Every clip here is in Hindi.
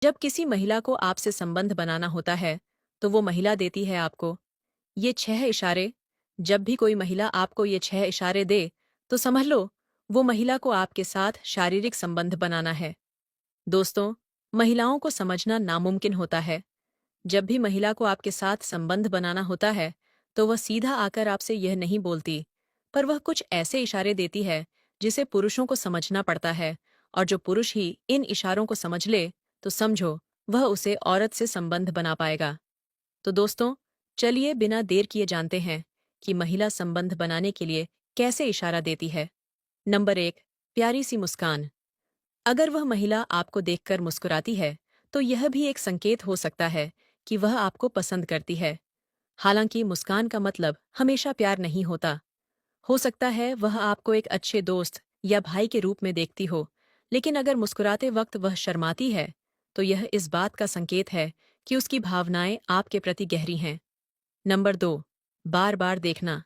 जब किसी महिला को आपसे संबंध बनाना होता है, तो वो महिला देती है आपको ये 6 इशारे। जब भी कोई महिला आपको ये 6 इशारे दे, तो समझ लो वो महिला को आपके साथ शारीरिक संबंध बनाना है। दोस्तों, महिलाओं को समझना नामुमकिन होता है। जब भी महिला को आपके साथ संबंध बनाना होता है, तो वह सीधा आकर आपसे यह नहीं बोलती, पर वह कुछ ऐसे इशारे देती है जिसे पुरुषों को समझना पड़ता है, और जो पुरुष ही इन इशारों को समझ ले, तो समझो वह उसे औरत से संबंध बना पाएगा। तो दोस्तों, चलिए बिना देर किए जानते हैं कि महिला संबंध बनाने के लिए कैसे इशारा देती है। नंबर 1, प्यारी सी मुस्कान। अगर वह महिला आपको देखकर मुस्कुराती है, तो यह भी एक संकेत हो सकता है कि वह आपको पसंद करती है। हालांकि मुस्कान का मतलब हमेशा प्यार नहीं होता। हो सकता है वह आपको एक अच्छे दोस्त या भाई के रूप में देखती हो, लेकिन अगर मुस्कुराते वक्त वह शर्माती है, तो यह इस बात का संकेत है कि उसकी भावनाएं आपके प्रति गहरी हैं। नंबर 2, बार बार देखना।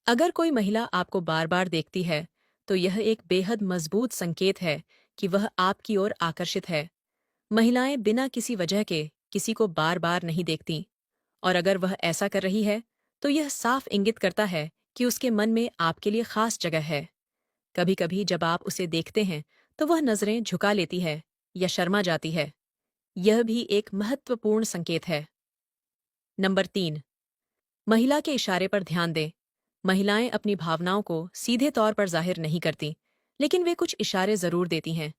अगर कोई महिला आपको बार बार देखती है, तो यह एक बेहद मजबूत संकेत है कि वह आपकी ओर आकर्षित है। महिलाएं बिना किसी वजह के किसी को बार बार नहीं देखती, और अगर वह ऐसा कर रही है, तो यह साफ इंगित करता है कि उसके मन में आपके लिए खास जगह है। कभी कभी जब आप उसे देखते हैं, तो वह नजरें झुका लेती है या शर्मा जाती है। यह भी एक महत्वपूर्ण संकेत है। नंबर 3, महिला के इशारे पर ध्यान दें। महिलाएं अपनी भावनाओं को सीधे तौर पर जाहिर नहीं करती, लेकिन वे कुछ इशारे जरूर देती हैं।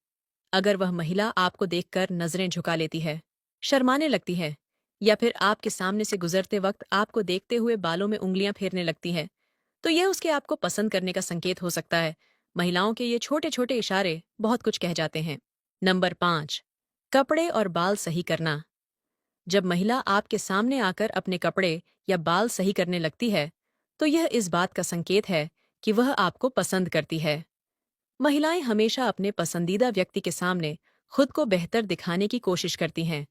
अगर वह महिला आपको देखकर नजरें झुका लेती है, शर्माने लगती है, या फिर आपके सामने से गुजरते वक्त आपको देखते हुए बालों में उंगलियां फेरने लगती है, तो यह उसके आपको पसंद करने का संकेत हो सकता है। महिलाओं के ये छोटे छोटे इशारे बहुत कुछ कह जाते हैं। नंबर 5, कपड़े और बाल सही करना। जब महिला आपके सामने आकर अपने कपड़े या बाल सही करने लगती है, तो यह इस बात का संकेत है कि वह आपको पसंद करती है। महिलाएं हमेशा अपने पसंदीदा व्यक्ति के सामने खुद को बेहतर दिखाने की कोशिश करती हैं।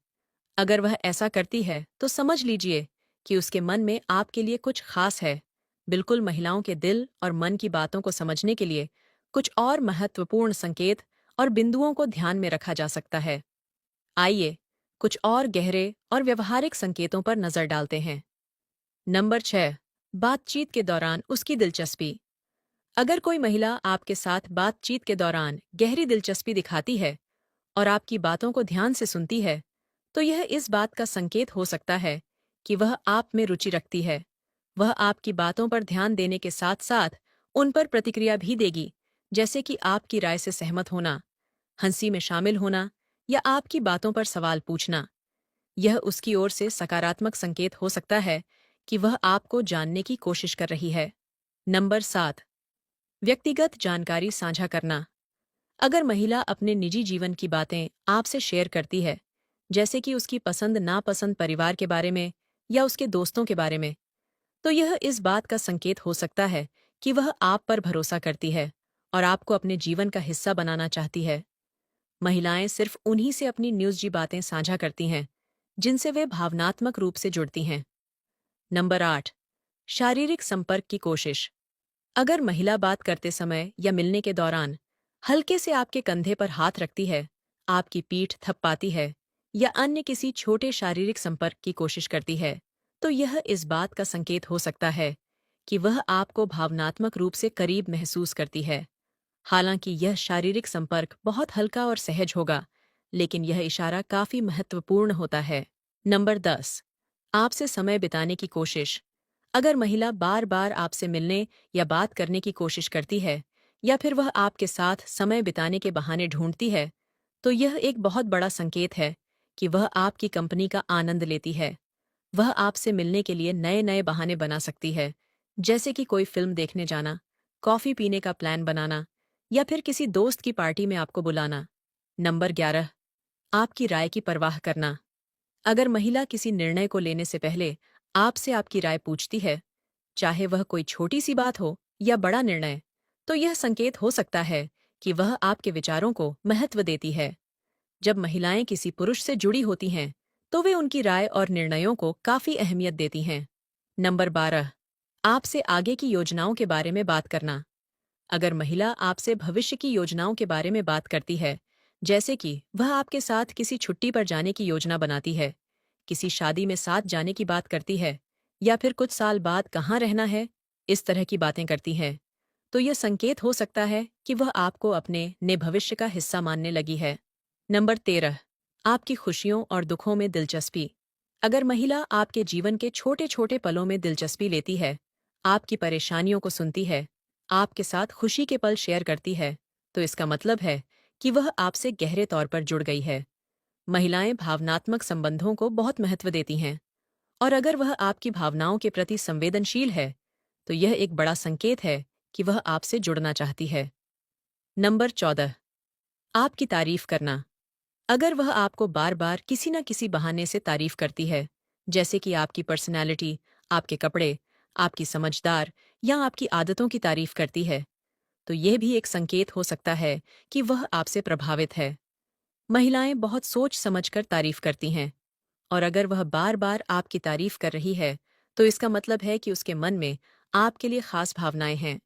अगर वह ऐसा करती है, तो समझ लीजिए कि उसके मन में आपके लिए कुछ खास है। बिल्कुल, महिलाओं के दिल और मन की बातों को समझने के लिए कुछ और महत्वपूर्ण संकेत और बिंदुओं को ध्यान में रखा जा सकता है। आइए कुछ और गहरे और व्यवहारिक संकेतों पर नजर डालते हैं। नंबर 6, बातचीत के दौरान उसकी दिलचस्पी। अगर कोई महिला आपके साथ बातचीत के दौरान गहरी दिलचस्पी दिखाती है और आपकी बातों को ध्यान से सुनती है, तो यह इस बात का संकेत हो सकता है कि वह आप में रुचि रखती है। वह आपकी बातों पर ध्यान देने के साथ साथ उन पर प्रतिक्रिया भी देगी, जैसे कि आपकी राय से सहमत होना, हंसी में शामिल होना, या आपकी बातों पर सवाल पूछना। यह उसकी ओर से सकारात्मक संकेत हो सकता है कि वह आपको जानने की कोशिश कर रही है। नंबर 7, व्यक्तिगत जानकारी साझा करना। अगर महिला अपने निजी जीवन की बातें आपसे शेयर करती है, जैसे कि उसकी पसंद नापसंद परिवार के बारे में या उसके दोस्तों के बारे में, तो यह इस बात का संकेत हो सकता है कि वह आप पर भरोसा करती है और आपको अपने जीवन का हिस्सा बनाना चाहती है। महिलाएं सिर्फ उन्हीं से अपनी निजी बातें साझा करती हैं जिनसे वे भावनात्मक रूप से जुड़ती हैं। नंबर 8, शारीरिक संपर्क की कोशिश। अगर महिला बात करते समय या मिलने के दौरान हल्के से आपके कंधे पर हाथ रखती है, आपकी पीठ थपथपाती है, या अन्य किसी छोटे शारीरिक संपर्क की कोशिश करती है, तो यह इस बात का संकेत हो सकता है कि वह आपको भावनात्मक रूप से करीब महसूस करती है। हालांकि यह शारीरिक संपर्क बहुत हल्का और सहज होगा, लेकिन यह इशारा काफी महत्वपूर्ण होता है। नंबर 10, आपसे समय बिताने की कोशिश। अगर महिला बार बार आपसे मिलने या बात करने की कोशिश करती है, या फिर वह आपके साथ समय बिताने के बहाने ढूंढती है, तो यह एक बहुत बड़ा संकेत है कि वह आपकी कंपनी का आनंद लेती है। वह आपसे मिलने के लिए नए नए बहाने बना सकती है, जैसे कि कोई फिल्म देखने जाना, कॉफी पीने का प्लान बनाना, या फिर किसी दोस्त की पार्टी में आपको बुलाना। नंबर 11, आपकी राय की परवाह करना। अगर महिला किसी निर्णय को लेने से पहले आपसे आपकी राय पूछती है, चाहे वह कोई छोटी सी बात हो या बड़ा निर्णय, तो यह संकेत हो सकता है कि वह आपके विचारों को महत्व देती है। जब महिलाएं किसी पुरुष से जुड़ी होती हैं, तो वे उनकी राय और निर्णयों को काफी अहमियत देती हैं। नंबर 12, आपसे आगे की योजनाओं के बारे में बात करना। अगर महिला आपसे भविष्य की योजनाओं के बारे में बात करती है, जैसे कि वह आपके साथ किसी छुट्टी पर जाने की योजना बनाती है, किसी शादी में साथ जाने की बात करती है, या फिर कुछ साल बाद कहाँ रहना है, इस तरह की बातें करती है, तो यह संकेत हो सकता है कि वह आपको अपने ने भविष्य का हिस्सा मानने लगी है। नंबर 13। आपकी खुशियों और दुखों में दिलचस्पी। अगर महिला आपके जीवन के छोटे छोटे पलों में दिलचस्पी लेती है, आपकी परेशानियों को सुनती है, आपके साथ खुशी के पल शेयर करती है, तो इसका मतलब है कि वह आपसे गहरे तौर पर जुड़ गई है। महिलाएं भावनात्मक संबंधों को बहुत महत्व देती हैं, और अगर वह आपकी भावनाओं के प्रति संवेदनशील है, तो यह एक बड़ा संकेत है कि वह आपसे जुड़ना चाहती है। नंबर 14। आपकी तारीफ करना। अगर वह आपको बार बार किसी न किसी बहाने से तारीफ करती है, जैसे कि आपकी पर्सनैलिटी, आपके कपड़े, आपकी समझदार या आपकी आदतों की तारीफ करती है, तो यह भी एक संकेत हो सकता है कि वह आपसे प्रभावित है। महिलाएं बहुत सोच समझकर तारीफ करती हैं, और अगर वह बार बार आपकी तारीफ कर रही है, तो इसका मतलब है कि उसके मन में आपके लिए खास भावनाएं हैं।